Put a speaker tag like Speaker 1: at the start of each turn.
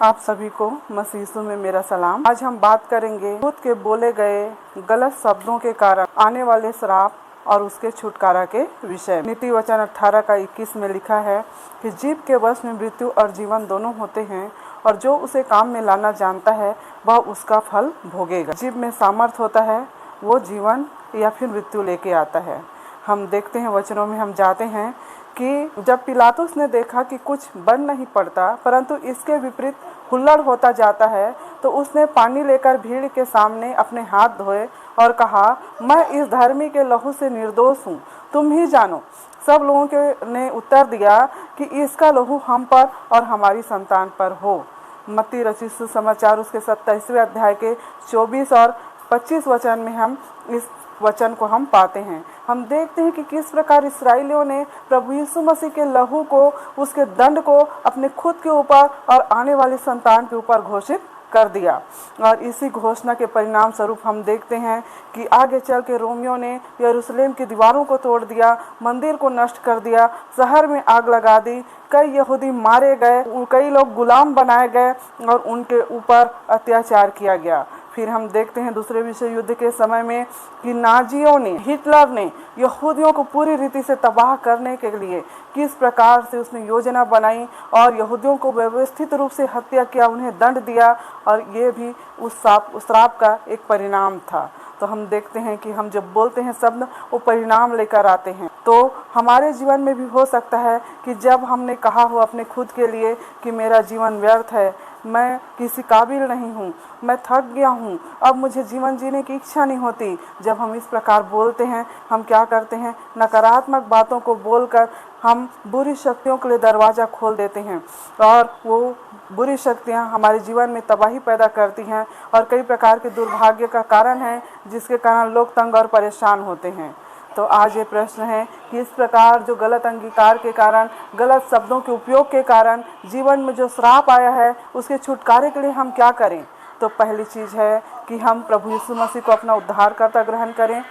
Speaker 1: आप सभी को मसीह यीशु में मेरा सलाम। आज हम बात करेंगे खुद के बोले गए गलत शब्दों के कारण आने वाले श्राप और उसके छुटकारा के विषय। नीति वचन 18 का 21 में लिखा है कि जीभ के वश में मृत्यु और जीवन दोनों होते हैं, और जो उसे काम में लाना जानता है वह उसका फल भोगेगा। जीभ में सामर्थ होता है, वो जीवन या फिर मृत्यु लेके आता है। हम देखते हैं वचनों में, हम जाते हैं कि जब पिलातुस ने देखा कि कुछ बन नहीं पड़ता परंतु इसके विपरीत हुल्लड़ होता जाता है, तो उसने पानी लेकर भीड़ के सामने अपने हाथ धोए और कहा, मैं इस धर्मी के लहू से निर्दोष हूँ, तुम ही जानो। सब लोगों के ने उत्तर दिया कि इसका लहू हम पर और हमारी संतान पर हो। मत्ती रचित सुसमाचार उसके 27वें अध्याय के 24 और 25 वचन में हम इस वचन को हम पाते हैं। हम देखते हैं कि किस प्रकार इस्राएलियों ने प्रभु यीशु मसीह के लहू को, उसके दंड को अपने खुद के ऊपर और आने वाली संतान के ऊपर घोषित कर दिया। और इसी घोषणा के परिणाम स्वरूप हम देखते हैं कि आगे चल के रोमियों ने यरूशलेम की दीवारों को तोड़ दिया, मंदिर को नष्ट कर दिया, शहर में आग लगा दी, कई यहूदी मारे गए, कई लोग गुलाम बनाए गए और उनके ऊपर अत्याचार किया गया। फिर हम देखते हैं दूसरे विश्व युद्ध के समय में कि नाजियों ने, हिटलर ने यहूदियों को पूरी रीति से तबाह करने के लिए किस प्रकार से उसने योजना बनाई और यहूदियों को व्यवस्थित रूप से हत्या किया, उन्हें दंड दिया, और ये भी उस श्राप का एक परिणाम था। तो हम देखते हैं कि हम जब बोलते हैं शब्द, वो परिणाम लेकर आते हैं। तो हमारे जीवन में भी हो सकता है कि जब हमने कहा हो अपने खुद के लिए कि मेरा जीवन व्यर्थ है, मैं किसी काबिल नहीं हूँ, मैं थक गया हूँ, अब मुझे जीवन जीने की इच्छा नहीं होती, जब हम इस प्रकार बोलते हैं, हम क्या करते हैं, नकारात्मक बातों को बोलकर हम बुरी शक्तियों के लिए दरवाज़ा खोल देते हैं, और वो बुरी शक्तियाँ हमारे जीवन में तबाही पैदा करती हैं और कई प्रकार के दुर्भाग्य का कारण है, जिसके कारण लोग तंग और परेशान होते हैं। तो आज ये प्रश्न है कि इस प्रकार जो गलत अंगीकार के कारण, गलत शब्दों के उपयोग के कारण जीवन में जो श्राप आया है, उसके छुटकारे के लिए हम क्या करें। तो पहली चीज़ है कि हम प्रभु यीशु मसीह को अपना उद्धारकर्ता ग्रहण करें,